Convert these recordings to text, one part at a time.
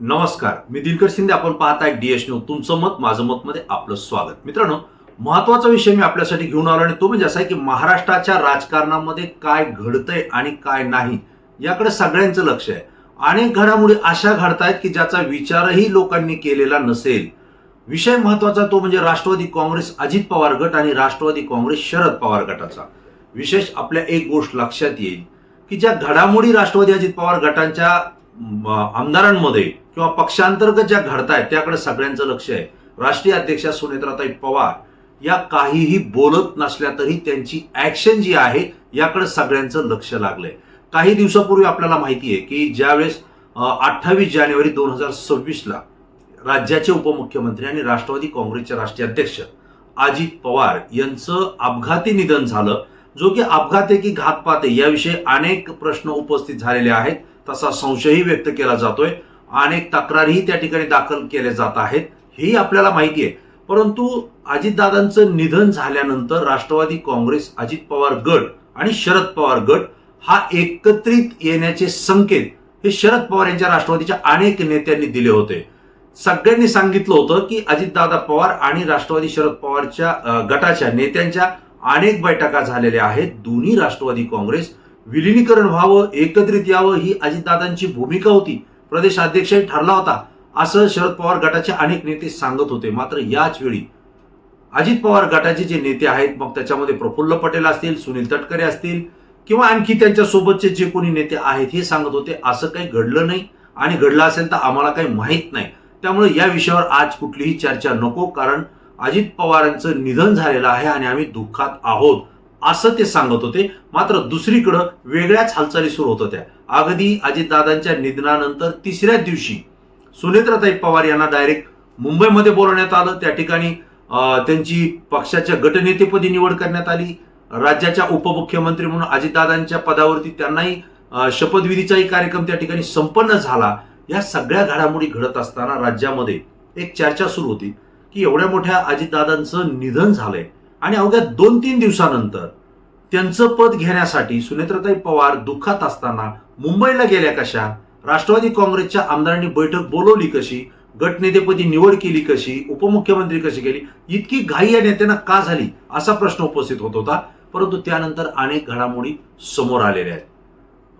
नमस्कार, मी दिनकर शिंदे. आपण पाहताय डीएस न्यूज. तुमचं मत माझं मत मध्ये आपलं स्वागत. मित्रांनो, महत्वाचा विषय मी आपल्यासाठी घेऊन आलो आणि तो म्हणजे असा आहे की महाराष्ट्राच्या राजकारणामध्ये काय घडतंय आणि काय नाही याकडे सगळ्यांचं लक्ष आहे. अनेक घडामोडी अशा घडतायत की ज्याचा विचारही लोकांनी केलेला नसेल. विषय महत्वाचा तो म्हणजे राष्ट्रवादी काँग्रेस अजित पवार गट आणि राष्ट्रवादी काँग्रेस शरद पवार गटाचा. विशेष आपल्या एक गोष्ट लक्षात येईल की ज्या घडामोडी राष्ट्रवादी अजित पवार गटांच्या आमदारांमध्ये किंवा पक्षांतर्गत ज्या घडतायत त्याकडे सगळ्यांचं लक्ष आहे. राष्ट्रीय अध्यक्षा सुनेत्राताई पवार या काहीही बोलत नसल्या तरी त्यांची ऍक्शन जी आहे याकडे सगळ्यांचं लक्ष लागलंय. काही दिवसापूर्वी आपल्याला माहिती आहे की ज्यावेळेस 28 जानेवारी 2026 ला राज्याचे उपमुख्यमंत्री आणि राष्ट्रवादी काँग्रेसचे राष्ट्रीय अध्यक्ष अजित पवार यांचं अपघाती निधन झालं. जो की अपघात आहे की घातपात आहे याविषयी अनेक प्रश्न उपस्थित झालेले आहेत. तसा संशयही व्यक्त केला जातोय. अनेक तक्रारीही त्या ठिकाणी दाखल केल्या जात आहेत हेही आपल्याला माहिती आहे. परंतु अजितदादांचं निधन झाल्यानंतर राष्ट्रवादी काँग्रेस, अजित पवार गट आणि शरद पवार गट हा एकत्रित येण्याचे संकेत हे शरद पवार यांच्या राष्ट्रवादीच्या अनेक नेत्यांनी दिले होते. सगळ्यांनी सांगितलं होतं की अजितदादा पवार आणि राष्ट्रवादी शरद पवारच्या गटाच्या नेत्यांच्या अनेक बैठका झालेल्या आहेत. दोन्ही राष्ट्रवादी काँग्रेस विलिनीकरण व्हावं, एकत्रित यावं ही अजितदादांची भूमिका होती. प्रदेश अध्यक्षही ठरला होता असं शरद पवार गटाचे अनेक नेते सांगत होते. मात्र याच वेळी अजित पवार गटाचे जे नेते आहेत, मग त्याच्यामध्ये प्रफुल्ल पटेल असतील, सुनील तटकरे असतील किंवा आणखी त्यांच्या सोबतचे जे कोणी नेते आहेत हे सांगत होते असं काही घडलं नाही आणि घडलं असेल तर आम्हाला काही माहीत नाही. त्यामुळे या विषयावर आज कुठलीही चर्चा नको, कारण अजित पवारांचं निधन झालेलं आहे आणि आम्ही दुःखात आहोत असं ते सांगत होते. मात्र दुसरीकडं वेगळ्याच हालचाली सुरू होत होत्या. अगदी अजितदादांच्या निधनानंतर तिसऱ्याच दिवशी सुनेत्राताई पवार यांना डायरेक्ट मुंबईमध्ये बोलवण्यात आलं. त्या ठिकाणी त्यांची पक्षाच्या गटनेतेपदी निवड करण्यात आली. राज्याच्या उपमुख्यमंत्री म्हणून अजितदादांच्या पदावरती त्यांनाही शपथविधीचाही कार्यक्रम त्या ठिकाणी संपन्न झाला. या सगळ्या घडामोडी घडत असताना राज्यामध्ये एक चर्चा सुरू होती की एवढ्या मोठ्या अजितदादांचं निधन झालंय आणि अवघ्या 2-3 दिवसानंतर त्यांचं पद घेण्यासाठी सुनेत्राताई पवार दुःखात असताना मुंबईला गेल्या कशा, राष्ट्रवादी काँग्रेसच्या आमदारांनी बैठक बोलवली कशी, गटनेतेपदी निवड केली कशी, उपमुख्यमंत्री कशी केली, इतकी घाई या नेत्यांना का झाली असा प्रश्न उपस्थित होत होता. परंतु त्यानंतर अनेक घडामोडी समोर आलेल्या आहेत.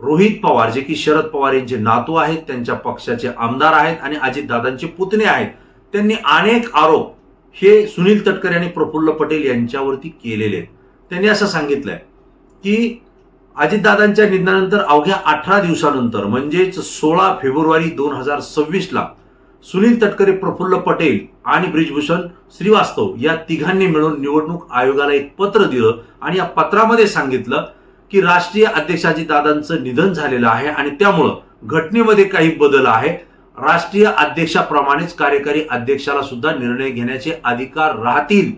रोहित पवार जे की शरद पवार यांचे नातू आहेत, त्यांच्या पक्षाचे आमदार आहेत आणि अजितदादांचे पुतणे आहेत, त्यांनी अनेक आरोप हे सुनील तटकरे आणि प्रफुल्ल पटेल यांच्यावरती केलेले आहेत. त्यांनी असं सांगितलंय की अजितदादांच्या निधनानंतर अवघ्या 18 दिवसानंतर म्हणजेच 16 फेब्रुवारी 2026 ला सुनील तटकरे, प्रफुल्ल पटेल आणि ब्रिजभूषण श्रीवास्तव या तिघांनी मिळून निवडणूक आयोगाला एक पत्र दिलं आणि या पत्रामध्ये सांगितलं की राष्ट्रीय अध्यक्ष अजितदादांचं निधन झालेलं आहे आणि त्यामुळं घटनेमध्ये काही बदल आहे. राष्ट्रीय अध्यक्षाप्रमाणेच कार्यकारी अध्यक्षाला सुद्धा निर्णय घेण्याचे अधिकार राहतील,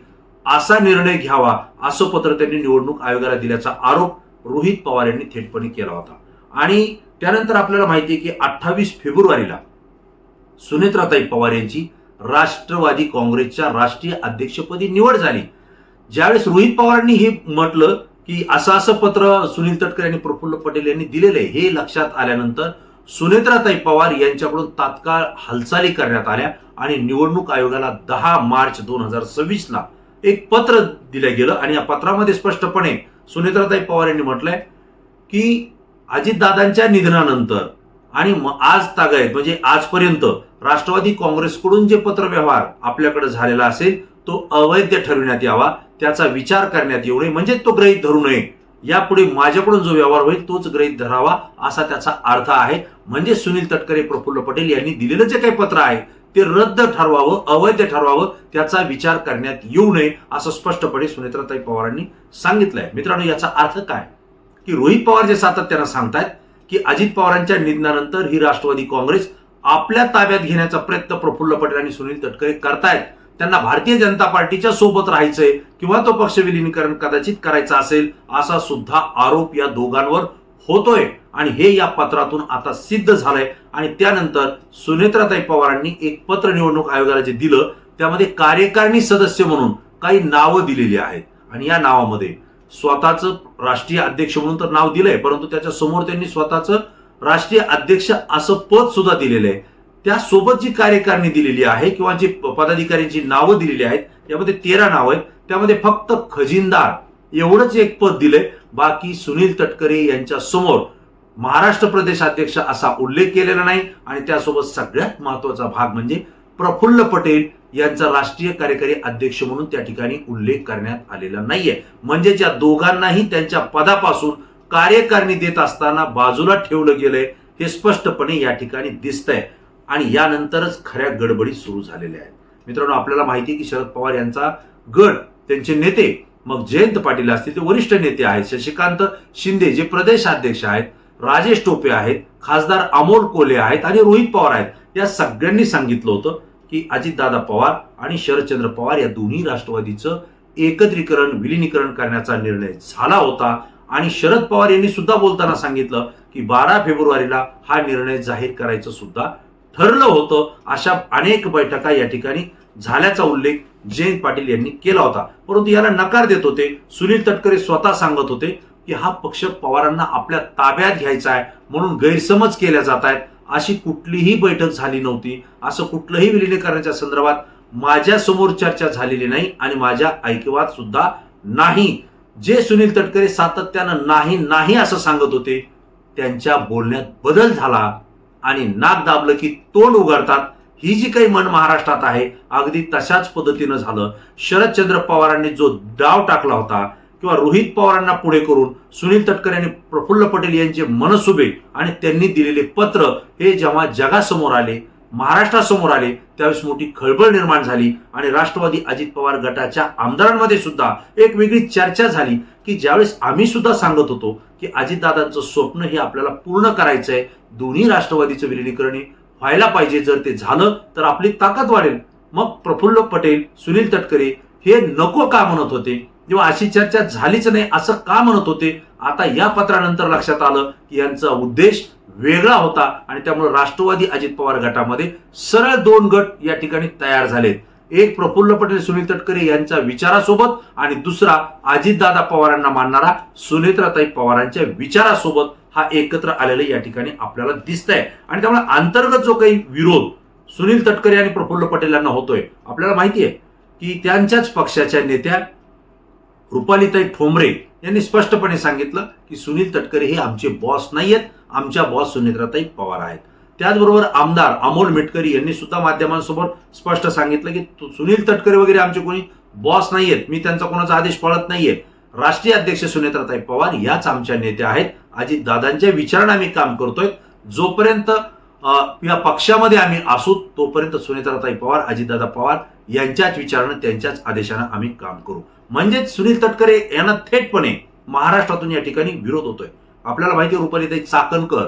असा निर्णय घ्यावा असं पत्र त्यांनी निवडणूक आयोगाला दिल्याचा आरोप रोहित पवार यांनी थेटपणे केला होता. आणि त्यानंतर आपल्याला माहिती आहे की 28 फेब्रुवारीला सुनेत्राताई पवार यांची राष्ट्रवादी काँग्रेसच्या राष्ट्रीय अध्यक्षपदी निवड झाली. ज्यावेळेस रोहित पवारांनी हे म्हटलं की असं पत्र सुनील तटकरे आणि प्रफुल्ल पटेल यांनी दिलेलं आहे, हे लक्षात आल्यानंतर सुनेत्राताई पवार यांच्याकडून तात्काळ हालचाली करण्यात आल्या आणि निवडणूक आयोगाला 10 मार्च 2026 ला एक पत्र दिलं गेलं आणि या पत्रामध्ये स्पष्टपणे सुनेत्राताई पवार यांनी म्हटलंय की अजितदादांच्या निधनानंतर आणि आज तागायत म्हणजे आजपर्यंत राष्ट्रवादी काँग्रेसकडून जे पत्रव्यवहार आपल्याकडे झालेला असेल तो अवैध ठरविण्यात यावा, त्याचा विचार करण्यात येऊ नये, म्हणजे तो गृहीत धरू नये. यापुढे माझ्याकडून जो व्यवहार होईल तोच गृहीत धरावा असा त्याचा अर्थ आहे. म्हणजे सुनील तटकरे, प्रफुल्ल पटेल यांनी दिलेलं जे काही पत्र आहे ते रद्द ठरवावं, अवैध ठरवावं, त्याचा विचार करण्यात येऊ नये असं स्पष्टपणे सुनेत्राताई पवारांनी सांगितलंय. मित्रांनो, याचा अर्थ काय की रोहित पवार जे सातत्यानं सांगतायत की अजित पवारांच्या निधनानंतर ही राष्ट्रवादी काँग्रेस आपल्या ताब्यात घेण्याचा प्रयत्न प्रफुल्ल पटेल आणि सुनील तटकरे करतायत. त्यांना भारतीय जनता पार्टीच्या सोबत राहायचंय किंवा तो पक्ष विलिनीकरण कदाचित करायचं असेल असा सुद्धा आरोप या दोघांवर होतोय आणि हे या पत्रातून आता सिद्ध झालंय. आणि त्यानंतर सुनेत्राताई पवारांनी एक पत्र निवडणूक आयोगाला जे दिलं त्यामध्ये कार्यकारिणी सदस्य म्हणून काही नावं दिलेली आहेत आणि या नावामध्ये स्वतःचं राष्ट्रीय अध्यक्ष म्हणून तर नाव दिलंय, परंतु त्याच्या समोर त्यांनी स्वतःचं राष्ट्रीय अध्यक्ष असं पद सुद्धा दिलेलं आहे. त्यासोबत जी कार्यकारिणी दिलेली आहे किंवा जी पदाधिकाऱ्यांची नावं दिलेली आहेत, यामध्ये 13 नावं आहेत. त्यामध्ये फक्त खजिनदार एवढंच एक पद दिलंय. बाकी सुनील तटकरे यांच्या समोर महाराष्ट्र प्रदेश अध्यक्ष असा उल्लेख केलेला नाही. आणि त्यासोबत सगळ्यात महत्वाचा भाग म्हणजे प्रफुल्ल पटेल यांचा राष्ट्रीय कार्यकारी अध्यक्ष म्हणून त्या ठिकाणी उल्लेख करण्यात आलेला नाहीये. म्हणजे ज्या दोघांनाही त्यांच्या पदापासून कार्यकारिणी देत असताना बाजूला ठेवलं गेलंय हे स्पष्टपणे या ठिकाणी दिसतंय. आणि यानंतरच खऱ्या गडबडी सुरू झालेल्या आहेत. मित्रांनो, आपल्याला माहिती आहे की शरद पवार यांचा गट, त्यांचे नेते, मग जयंत पाटील असतील ते वरिष्ठ नेते आहेत, शशिकांत शिंदे जे प्रदेश अध्यक्ष आहेत, राजेश टोपे आहेत, खासदार अमोल कोल्हे आहेत आणि रोहित पवार आहेत. या सगळ्यांनी सांगितलं होतं की अजितदादा पवार आणि शरदचंद्र पवार या दोन्ही राष्ट्रवादीचं एकत्रीकरण, विलिनीकरण करण्याचा निर्णय झाला होता. आणि शरद पवार यांनी सुद्धा बोलताना सांगितलं की 12 फेब्रुवारीला हा निर्णय जाहीर करायचं सुद्धा ठरलं होतं. अशा अनेक बैठका या ठिकाणी झाल्याचा उल्लेख जयंत पाटील यांनी केला होता. परंतु याला नकार देत होते. सुनील तटकरे स्वतः सांगत होते की हा पक्ष पवारांना आपल्या ताब्यात घ्यायचा आहे म्हणून गैरसमज केल्या जात आहेत. अशी कुठलीही बैठक झाली नव्हती. असं कुठलंही विलिनीकरणाच्या संदर्भात माझ्या समोर चर्चा झालेली नाही आणि माझ्या ऐकिवात सुद्धा नाही. जे सुनील तटकरे सातत्यानं नाही नाही असं सांगत होते त्यांच्या बोलण्यात बदल झाला आणि नाक दाबलं की तोंड उघडतात. ही जी काही मन महाराष्ट्रात आहे अगदी तशाच पद्धतीनं झालं. शरदचंद्र पवारांनी जो डाव टाकला होता किंवा रोहित पवारांना पुढे करून सुनील तटकरे आणि प्रफुल्ल पटेल यांचे मनसुबे आणि त्यांनी दिलेले पत्र हे जेव्हा जगासमोर आले, महाराष्ट्रासमोर आले, त्यावेळेस मोठी खळबळ निर्माण झाली. आणि राष्ट्रवादी अजित पवार गटाच्या आमदारांमध्ये सुद्धा एक वेगळी चर्चा झाली की ज्यावेळेस आम्ही सुद्धा सांगत होतो की अजितदादांचं स्वप्न हे आपल्याला पूर्ण करायचंय, दोन्ही राष्ट्रवादीचं विलिनीकरण व्हायला पाहिजे, जर ते झालं तर आपली ताकद वाढेल. मग प्रफुल्ल पटेल, सुनील तटकरे हे नको का म्हणत होते, जेव्हा अशी चर्चा झालीच नाही असं का म्हणत होते. आता या पत्रानंतर लक्षात आलं की यांचा उद्देश वेगळा होता आणि त्यामुळे राष्ट्रवादी अजित पवार गटामध्ये सरळ 2 गट या ठिकाणी तयार झालेत. एक प्रफुल्ल पटेल सुनील तटकरे यांच्या विचारासोबत आणि दुसरा अजितदादा पवारांना मानणारा सुनेत्राताई पवारांच्या विचारासोबत हा एकत्र आलेला या ठिकाणी आपल्याला दिसतंय. आणि त्यामुळे अंतर्गत जो काही विरोध सुनील तटकरे आणि प्रफुल्ल पटेल यांना होतोय, आपल्याला माहिती आहे की त्यांच्याच पक्षाच्या नेत्या रुपालीताई ठोंबरे यांनी स्पष्टपणे सांगितलं की सुनील तटकरे हे आमचे बॉस नाहीयेत, आमच्या बॉस सुनेत्राताई पवार आहेत. त्याचबरोबर आमदार अमोल मिटकरी यांनी सुद्धा माध्यमांसमोर स्पष्ट सांगितलं की सुनील तटकरे वगैरे आमचे कोणी बॉस नाहीयेत, मी त्यांचा कोणाचा आदेश पाळत नाहीये, राष्ट्रीय अध्यक्ष सुनेत्राताई पवार याच आमच्या नेत्या आहेत, अजितदादांच्या विचारांना आम्ही काम करतोय, जोपर्यंत या पक्षामध्ये आम्ही असू तोपर्यंत सुनेत्राताई पवार, अजितदादा पवार यांच्याच विचारानं, त्यांच्याच आदेशानं आम्ही काम करू. म्हणजेच सुनील तटकरे यांना थेटपणे महाराष्ट्रातून या ठिकाणी विरोध होतोय. आपल्याला माहिती आहे रुपालीताई चाकणकर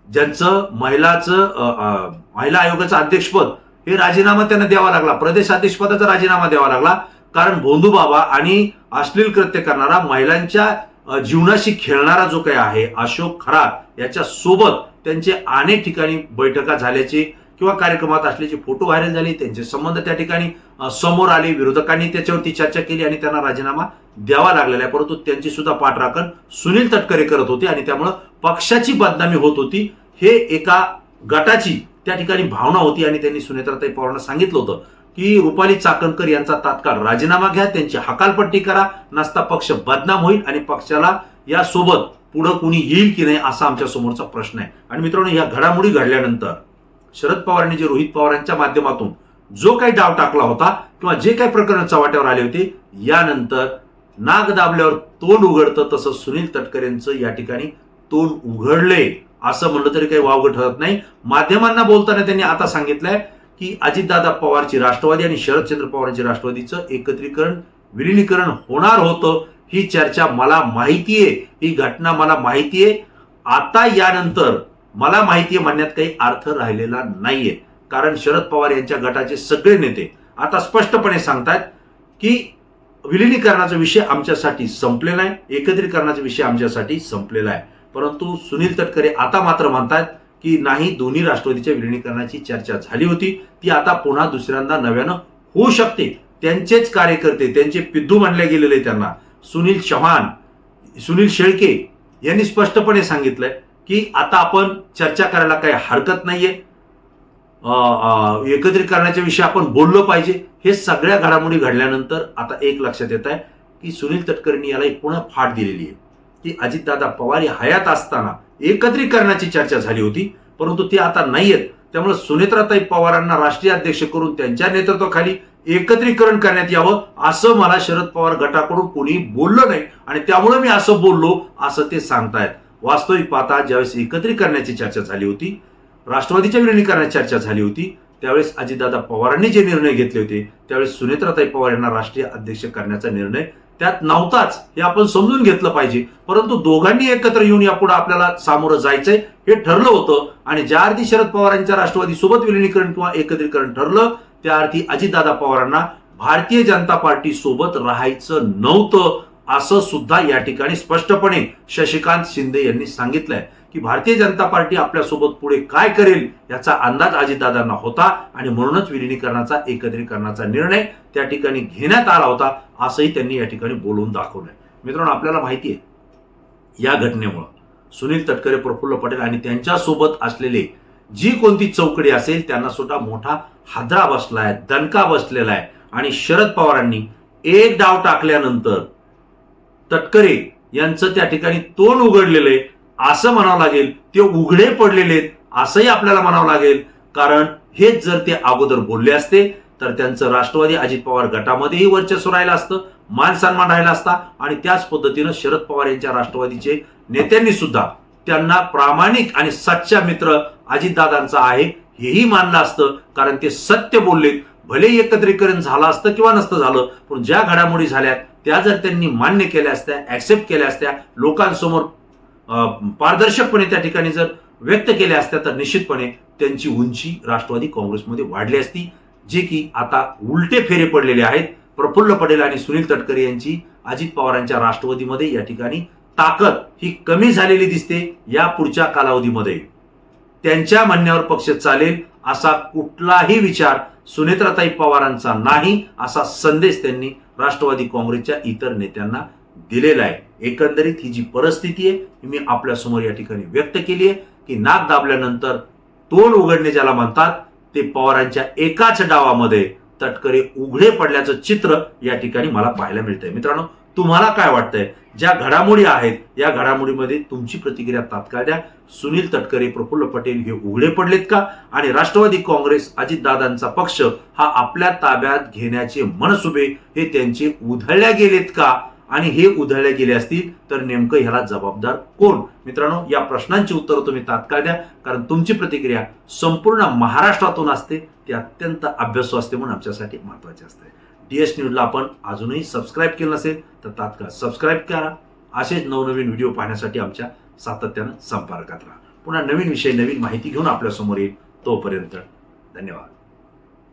ज्यांचं महिला आयोगाचं अध्यक्षपद हे राजीनामा त्यांना द्यावा लागला, प्रदेश अध्यक्षपदाचा राजीनामा द्यावा लागला, कारण भोंदू बाबा आणि अश्लील कृत्य करणारा, महिलांच्या जीवनाशी खेळणारा जो काही आहे अशोक खरात याच्या सोबत त्यांचे अनेक ठिकाणी बैठका झाल्याचे किंवा कार्यक्रमात असल्याचे फोटो व्हायरल झाले, त्यांचे संबंध त्या ठिकाणी समोर आले, विरोधकांनी त्याच्यावरती चर्चा केली आणि त्यांना राजीनामा द्यावा लागलेला आहे. परंतु त्यांची सुद्धा पाठराखण सुनील तटकरे करत होते आणि त्यामुळे पक्षाची बदनामी होत होती, हे एका गटाची त्या ठिकाणी भावना होती. आणि त्यांनी सुनेत्राताई पवारांना सांगितलं होतं की रुपाली चाकणकर यांचा तात्काळ राजीनामा घ्या, त्यांची हकालपट्टी करा, नसता पक्ष बदनाम होईल आणि पक्षाला यासोबत पुढे कुणी येईल की नाही असा आमच्या समोरचा प्रश्न आहे. आणि मित्रांनो, या घडामोडी घडल्यानंतर शरद पवारांनी जे रोहित पवारांच्या माध्यमातून जो काही डाव टाकला होता किंवा जे काही प्रकरण चव्हाट्यावर आले होते, यानंतर नाक दाबल्यावर तोंड उघडतं तसं सुनील तटकरेंचं या ठिकाणी तोंड उघडले असं म्हणलं तरी काही वावगं ठरत नाही. माध्यमांना बोलताना त्यांनी आता सांगितलंय की अजितदादा पवारची राष्ट्रवादी आणि शरदचंद्र पवारांची राष्ट्रवादीचं एकत्रीकरण, विलिनीकरण होणार होतं, ही चर्चा मला माहितीये, ही घटना मला माहितीये. आता यानंतर मला माहितीये म्हणण्यात काही अर्थ राहिलेला नाहीये, कारण शरद पवार यांच्या गटाचे सगळे नेते आता स्पष्टपणे सांगतात की विलिनीकरणाचा विषय आमच्यासाठी संपलेला आहे, एकत्रीकरणाचा विषय आमच्यासाठी संपलेला आहे. परंतु सुनील तटकरे आता मात्र म्हणतात की नाही, दोन्ही राष्ट्रवादीच्या विलिनीकरणाची चर्चा झाली होती, ती आता पुन्हा दुसऱ्यांदा नव्यानं होऊ शकते. त्यांचेच कार्यकर्ते, त्यांचे पिद्धू मानले गेलेले त्यांना सुनील चव्हाण, सुनील शेळके यांनी स्पष्टपणे सांगितलंय की आता आपण चर्चा करायला काही हरकत नाहीये. एकत्रीकरणाच्या विषयी आपण बोललो पाहिजे. हे सगळ्या घडामोडी घडल्यानंतर आता एक लक्षात येत आहे की सुनील तटकरेंनी याला एक पुन्हा फाट दिलेली आहे की अजितदादा पवार हयात असताना एकत्रीकरणाची चर्चा झाली होती, परंतु ती आता नाही आहेत. त्यामुळे सुनेत्राताई पवारांना राष्ट्रीय अध्यक्ष करून त्यांच्या नेतृत्वाखाली एकत्रीकरण करण्यात यावं असं मला शरद पवार गटाकडून कोणी बोललं नाही आणि त्यामुळे मी असं बोललो असं ते सांगतायत. वास्तविक पाहता ज्यावेळेस एकत्रीकरणाची चर्चा झाली होती, राष्ट्रवादीच्या विलिनीकरणाची चर्चा झाली होती, त्यावेळेस अजितदादा पवारांनी जे निर्णय घेतले होते त्यावेळेस सुनेत्राताई पवार यांना राष्ट्रीय अध्यक्ष करण्याचा निर्णय त्यात नव्हताच, हे आपण समजून घेतलं पाहिजे. परंतु दोघांनी एकत्र येऊन यापुढे आपल्याला सामोरं जायचंय हे ठरलं होतं आणि ज्या अर्थी शरद पवारांच्या राष्ट्रवादी सोबत विलिनीकरण किंवा एकत्रीकरण ठरलं त्या अर्थी अजितदादा पवारांना भारतीय जनता पार्टी सोबत राहायचं नव्हतं असं सुद्धा या ठिकाणी स्पष्टपणे शशिकांत शिंदे यांनी सांगितलंय की भारतीय जनता पार्टी आपल्यासोबत पुढे काय करेल याचा अंदाज अजितदादांना होता आणि म्हणूनच विलिनीकरणाचा एकत्रीकरणाचा निर्णय त्या ठिकाणी घेण्यात आला होता असंही त्यांनी या ठिकाणी बोलून दाखवलंय. मित्रांनो, आपल्याला माहिती आहे या घटनेमुळे सुनील तटकरे, प्रफुल्ल पटेल आणि त्यांच्यासोबत असलेले जी कोणती चौकडी असेल त्यांना सुद्धा मोठा हादरा बसलाय, दणका बसलेला आहे आणि शरद पवारांनी एक डाव टाकल्यानंतर तटकरे यांचं त्या ठिकाणी तोंड उघडलेलं आहे असं म्हणावं लागेल. ते उघडे पडलेले आहेत असंही आपल्याला म्हणावं लागेल, कारण हेच जर ते अगोदर बोलले असते तर त्यांचं राष्ट्रवादी अजित पवार गटामध्येही वर्चस्व राहिलं असतं, मान सन्मान राहिला असता आणि त्याच पद्धतीनं शरद पवार यांच्या राष्ट्रवादीचे नेत्यांनी सुद्धा त्यांना प्रामाणिक आणि सच्चा मित्र अजितदादांचा आहे हेही मानलं असतं, कारण ते सत्य बोलले. भले एकत्रीकरण झालं असतं किंवा नसतं झालं, पण ज्या घडामोडी झाल्या त्या जर त्यांनी मान्य केल्या असत्या, ऍक्सेप्ट केल्या असत्या, लोकांसमोर पारदर्शकपणे त्या ठिकाणी जर व्यक्त केल्या असत्या तर निश्चितपणे त्यांची उंची राष्ट्रवादी काँग्रेसमध्ये वाढली असती, जे की आता उलटे फेरे पडलेले आहेत. प्रफुल्ल पटेल आणि सुनील तटकरे यांची अजित पवारांच्या राष्ट्रवादीमध्ये या ठिकाणी ताकद ही कमी झालेली दिसते. या पुढच्या कालावधीमध्ये त्यांच्या म्हणण्यावर पक्ष चालेल असा कुठलाही विचार सुनेत्राताई पवारांचा नाही असा संदेश त्यांनी राष्ट्रवादी काँग्रेसच्या इतर नेत्यांना दिलेला आहे. एकंदरीत ही जी परिस्थिती आहे मी आपल्या समोर या ठिकाणी व्यक्त केली आहे की नाक दाबल्यानंतर तोंड उघडणे ज्याला म्हणतात ते पवारांच्या एकाच डावामध्ये तटकरे उघडे पडल्याचं चित्र या ठिकाणी मला पाहायला मिळतंय. मित्रांनो, तुम्हाला काय वाटतंय? ज्या घडामोडी आहेत या घडामोडीमध्ये तुमची प्रतिक्रिया तात्काळ द्या. सुनील तटकरे, प्रफुल्ल पटेल हे उघडे पडलेत का आणि राष्ट्रवादी काँग्रेस अजितदादांचा पक्ष हा आपल्या ताब्यात घेण्याचे मनसुबे हे त्यांचे उधळल्या गेलेत का आणि हे उधळले गेले असतील तर नेमकं ह्याला जबाबदार कोण? मित्रांनो, या प्रश्नांची उत्तरं तुम्ही तात्काळ द्या, कारण तुमची प्रतिक्रिया संपूर्ण महाराष्ट्रातून असते, ती अत्यंत अभ्यासू असते म्हणून आमच्यासाठी महत्वाची असते. DS न्यूजला आपण अजूनही सबस्क्राईब केलं नसेल तर तात्काळ सबस्क्राईब करा. असेच नवनवीन व्हिडिओ पाहण्यासाठी आमच्या सातत्यानं संपर्कात राहा. पुन्हा नवीन विषय, नवीन माहिती घेऊन आपल्या समोर येईल. तोपर्यंत धन्यवाद.